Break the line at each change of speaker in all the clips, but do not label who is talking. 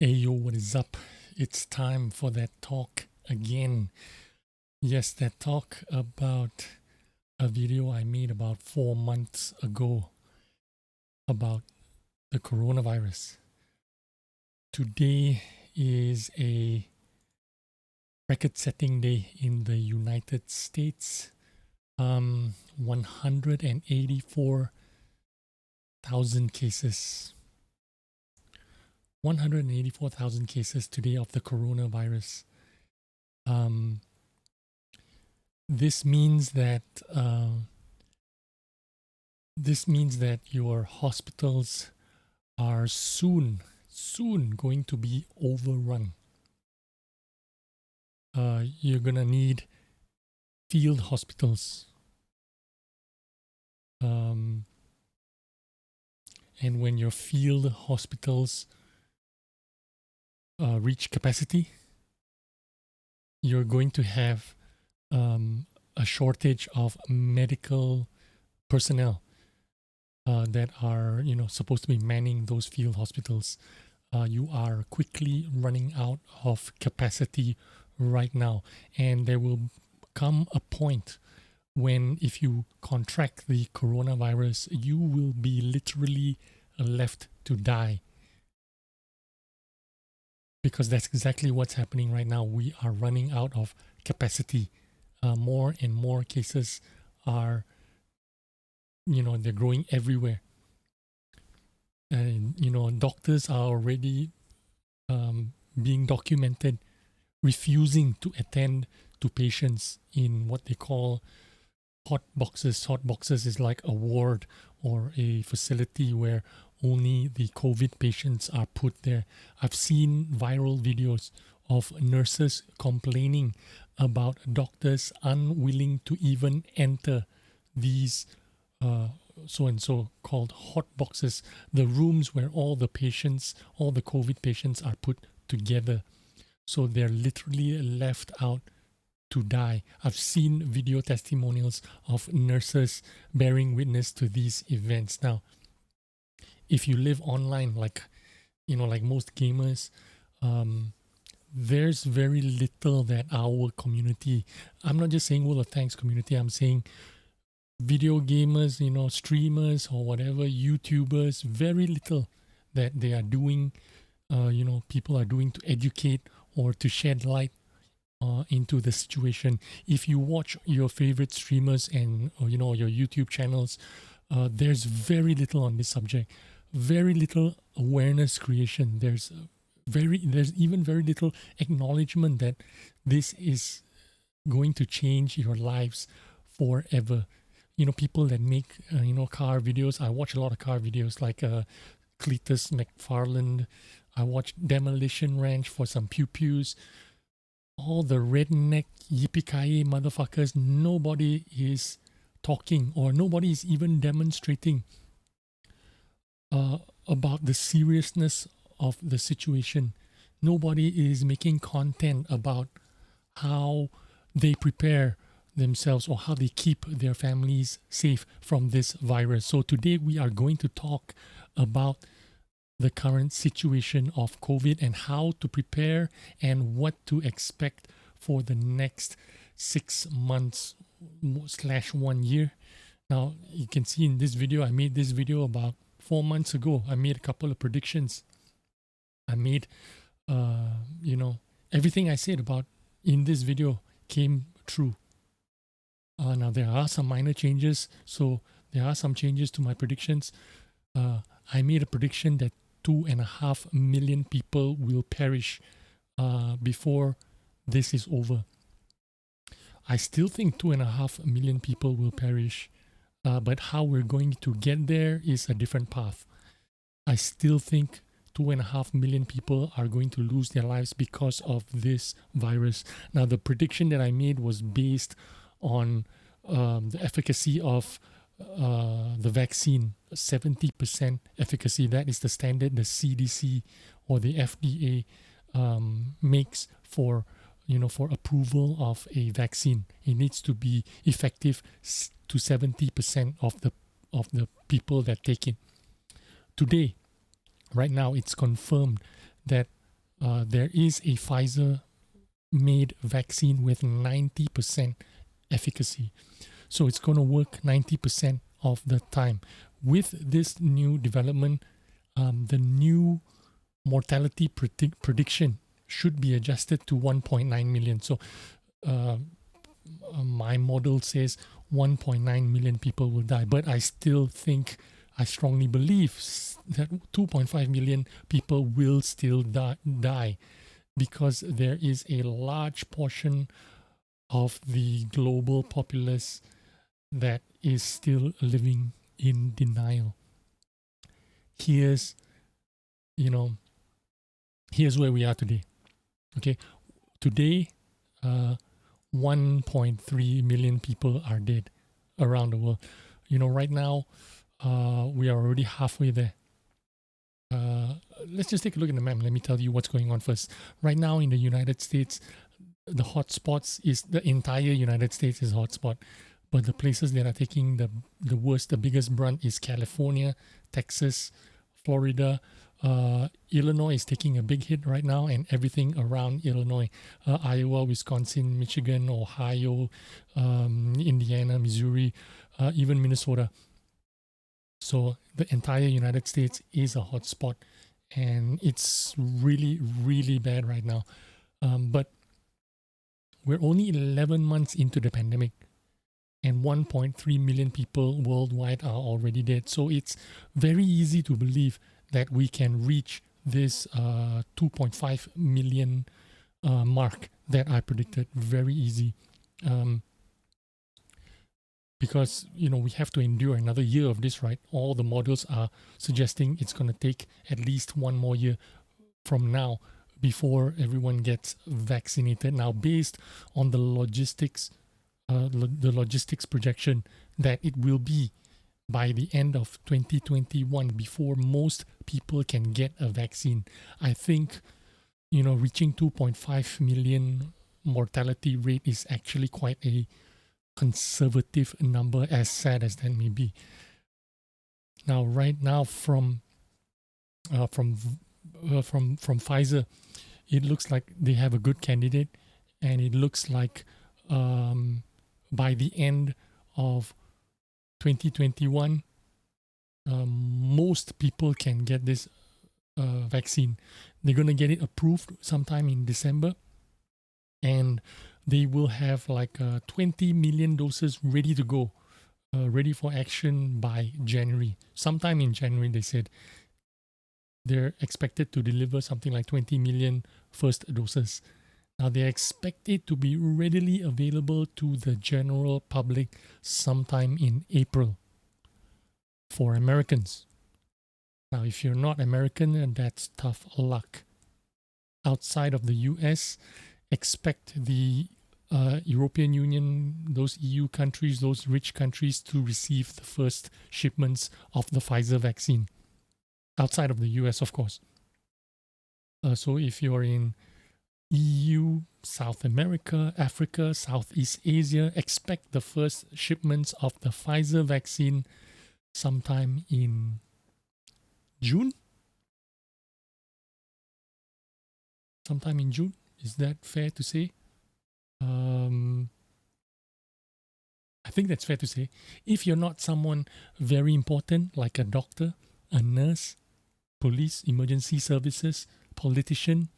Hey yo, what is up? It's time for that talk again. Yes, that talk about a video I made about 4 months ago about the coronavirus. Today is a record-setting day in the United States. 184,000 cases. 184,000 cases today of the coronavirus. This means that your hospitals are soon going to be overrun. You're gonna need field hospitals. And when your field hospitals reach capacity, you're going to have a shortage of medical personnel that are supposed to be manning those field hospitals. You are quickly running out of capacity right now, and there will come a point when, if you contract the coronavirus, you will be literally left to die. Because that's exactly what's happening right now. We are running out of capacity. More and more cases are, they're growing everywhere. And, doctors are already being documented refusing to attend to patients in what they call hot boxes. Hot boxes is like a ward or a facility where only the COVID patients are put there. I've seen viral videos of nurses complaining about doctors unwilling to even enter these so-and-so called hot boxes, the rooms where all the COVID patients are put together. So they're literally left out to die. I've seen video testimonials of nurses bearing witness to these events. Now, if you live online, like most gamers, there's very little that our community, I'm not just saying World of Tanks community, I'm saying video gamers, streamers or whatever, YouTubers, very little that they are doing, people are doing to educate or to shed light into the situation. If you watch your favorite streamers and your YouTube channels, there's very little on this subject, very little awareness creation. There's even very little acknowledgement that this is going to change your lives forever. People that make car videos. I watch a lot of car videos like Cletus McFarland. I watch Demolition Ranch for some pew-pews. All the redneck yippee-ki-yay motherfuckers, nobody is talking or nobody is even demonstrating about the seriousness of the situation. Nobody is making content about how they prepare themselves or how they keep their families safe from this virus. So today we are going to talk about the current situation of COVID and how to prepare and what to expect for the next 6 months / 1 year. Now, you can see in this video, I made this video about 4 months ago. I made a couple of predictions. I made, everything I said about in this video came true. Now, there are some minor changes. So there are some changes to my predictions. I made a prediction that 2.5 million people will perish before this is over. I still think 2.5 million people will perish, but how we're going to get there is a different path. I still think 2.5 million people are going to lose their lives because of this virus. Now, the prediction that I made was based on the efficacy of the vaccine, 70% efficacy. That is the standard the CDC or the FDA makes for approval of a vaccine. It needs to be effective to 70% of the people that take it. Today, right now, it's confirmed that there is a Pfizer-made vaccine with 90% efficacy. So it's going to work 90% of the time. With this new development, the new mortality prediction should be adjusted to 1.9 million. So my model says 1.9 million people will die, but I strongly believe that 2.5 million people will still die because there is a large portion of the global populace that is still living in denial. Here's where we are today. Okay, today 1.3 million people are dead around the world. Right now we are already halfway there. Let's just take a look at the map. Let me tell you what's going on first. Right now in the United States, the hotspots is the entire United States is a hotspot. But the places that are taking the biggest brunt is California, Texas, Florida. Illinois is taking a big hit right now, and everything around Illinois. Iowa, Wisconsin, Michigan, Ohio, Indiana, Missouri, even Minnesota. So the entire United States is a hotspot, and it's really, really bad right now. But we're only 11 months into the pandemic, and 1.3 million people worldwide are already dead. So it's very easy to believe that we can reach this 2.5 million mark that I predicted. Very easy. Because, we have to endure another year of this, right? All the models are suggesting it's going to take at least one more year from now before everyone gets vaccinated. Now, based on the logistics projection that it will be by the end of 2021 before most people can get a vaccine. I think, reaching 2.5 million mortality rate is actually quite a conservative number, as sad as that may be. Now, right now, from Pfizer, it looks like they have a good candidate, and it looks like by the end of 2021, most people can get this vaccine. They're going to get it approved sometime in December, and they will have 20 million doses ready to go, ready for action by January. Sometime in January, they said. They're expected to deliver something like 20 million first doses. Now, they expect it to be readily available to the general public sometime in April for Americans. Now, if you're not American, that's tough luck. Outside of the US, expect the European Union, those EU countries, those rich countries to receive the first shipments of the Pfizer vaccine. Outside of the US, of course. So if you're in EU, South America, Africa, Southeast Asia, expect the first shipments of the Pfizer vaccine sometime in June? Sometime in June? Is that fair to say? I think that's fair to say. If you're not someone very important, like a doctor, a nurse, police, emergency services, politician,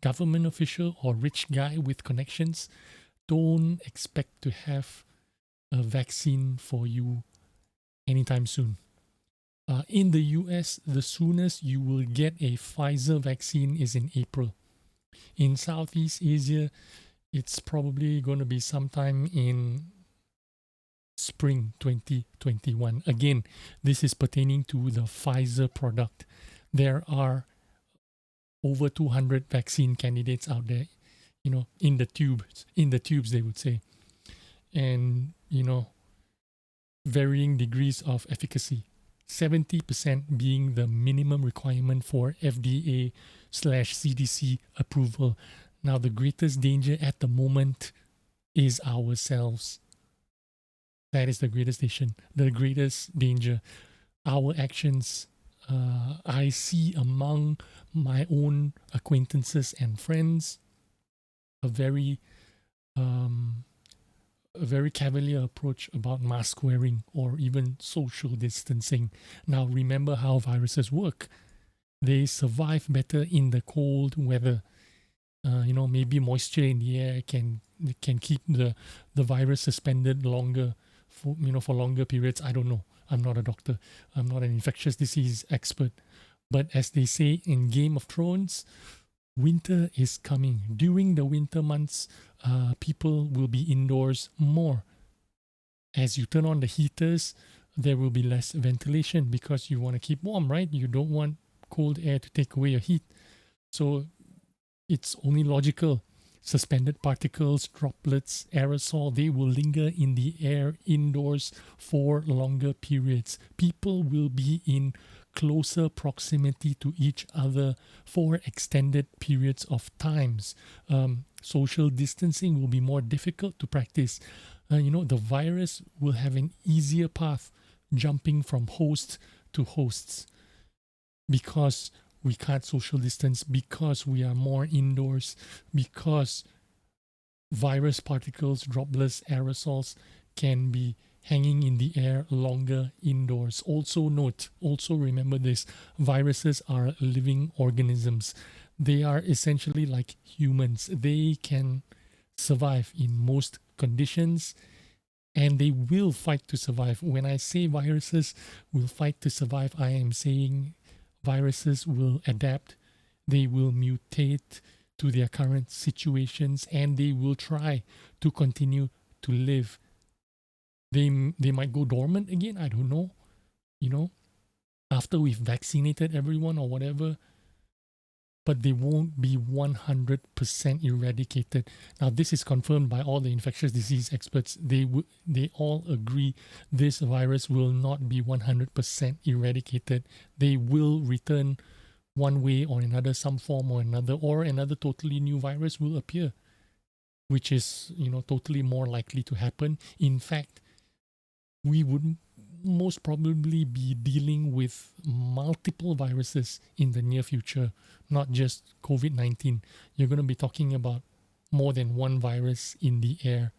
government official, or rich guy with connections, don't expect to have a vaccine for you anytime soon. In the US, the soonest you will get a Pfizer vaccine is in April. In Southeast Asia, it's probably going to be sometime in spring 2021. Again, this is pertaining to the Pfizer product. There are over 200 vaccine candidates out there, in the tubes, they would say. And, varying degrees of efficacy. 70% being the minimum requirement for FDA/CDC approval. Now, the greatest danger at the moment is ourselves. That is the greatest danger. Our actions I see among my own acquaintances and friends a very um, a very cavalier approach about mask wearing or even social distancing. Now, remember how viruses work. They survive better in the cold weather. Maybe moisture in the air can keep the virus suspended longer for longer periods. I don't know. I'm not a doctor. I'm not an infectious disease expert. But as they say in Game of Thrones, winter is coming. During the winter months, people will be indoors more. As you turn on the heaters, there will be less ventilation because you want to keep warm, right? You don't want cold air to take away your heat. So it's only logical. Suspended particles, droplets, aerosol, they will linger in the air indoors for longer periods. People will be in closer proximity to each other for extended periods of times. Social distancing will be more difficult to practice. The virus will have an easier path jumping from host to hosts because we can't social distance, because we are more indoors, because virus particles, droplets, aerosols can be hanging in the air longer indoors. Also remember this, viruses are living organisms. They are essentially like humans. They can survive in most conditions and they will fight to survive. When I say viruses will fight to survive, I am saying viruses will adapt, they will mutate to their current situations, and they will try to continue to live. They might go dormant again, I don't know, after we've vaccinated everyone or whatever, but they won't be 100% eradicated. Now, this is confirmed by all the infectious disease experts. They all agree this virus will not be 100% eradicated. They will return one way or another, some form or another totally new virus will appear, which is, totally more likely to happen. In fact, we would most probably be dealing with multiple viruses in the near future, not just COVID-19. You're going to be talking about more than one virus in the air.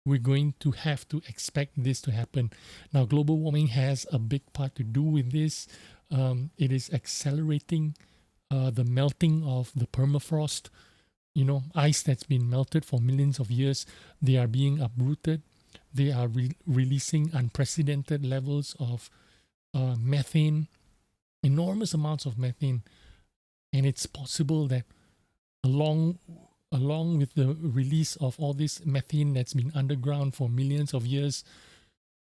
We're going to have to expect this to happen. Now, global warming has a big part to do with this. It is accelerating the melting of the permafrost. Ice that's been melted for millions of years, they are being uprooted. They are releasing unprecedented levels of methane, enormous amounts of methane. And it's possible that along with the release of all this methane that's been underground for millions of years,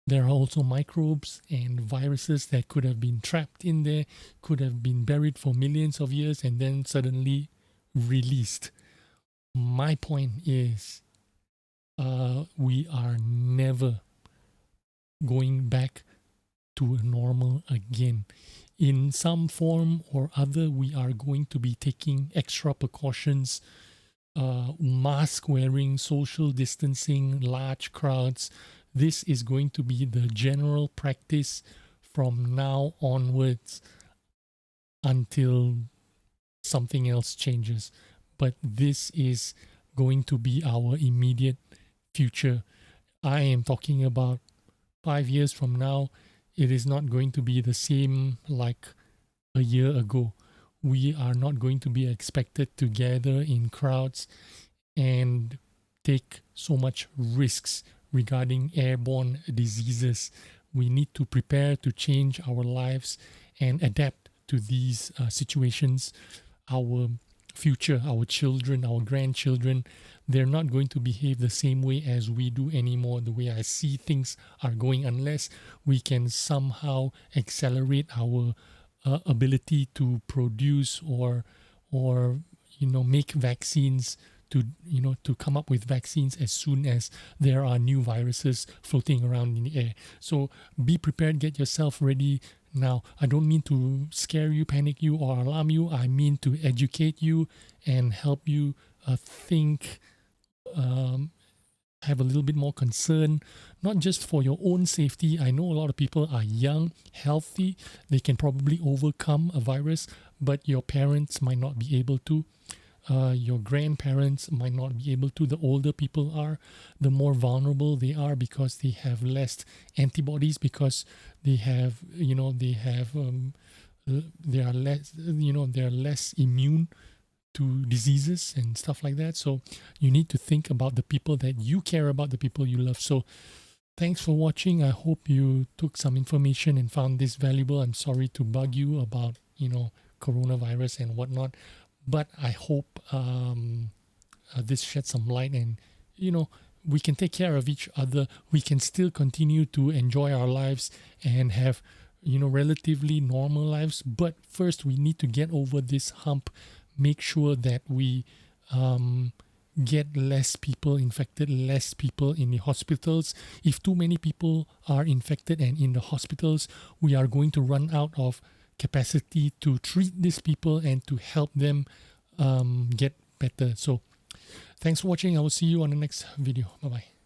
there are also microbes and viruses that could have been trapped in there, could have been buried for millions of years and then suddenly released. My point is, we are never going back to normal again. In some form or other, we are going to be taking extra precautions, mask wearing, social distancing, large crowds. This is going to be the general practice from now onwards until something else changes. But this is going to be our immediate future. I am talking about 5 years from now. It is not going to be the same like a year ago. We are not going to be expected to gather in crowds and take so much risks regarding airborne diseases. We need to prepare to change our lives and adapt to these situations. Our future, our children, our grandchildren, they're not going to behave the same way as we do anymore. The way I see things are going, unless we can somehow accelerate our ability to produce or make vaccines, to come up with vaccines as soon as there are new viruses floating around in the air. So be prepared, get yourself ready. Now, I don't mean to scare you, panic you, or alarm you. I mean to educate you and help you think have a little bit more concern, not just for your own safety. I know a lot of people are young, healthy, they can probably overcome a virus, but your parents might not be able to. Your grandparents might not be able to. The older people are, the more vulnerable they are because they have less antibodies, because they have, they are less, they are less immune to diseases and stuff like that. So you need to think about the people that you care about, the people you love. So thanks for watching. I hope you took some information and found this valuable. I'm sorry to bug you about, coronavirus and whatnot, but I hope this sheds some light, and, we can take care of each other. We can still continue to enjoy our lives and have, relatively normal lives. But first, we need to get over this hump. Make sure that we get less people infected, less people in the hospitals. If too many people are infected and in the hospitals, we are going to run out of capacity to treat these people and to help them get better. So thanks for watching. I will see you on the next video. Bye-bye.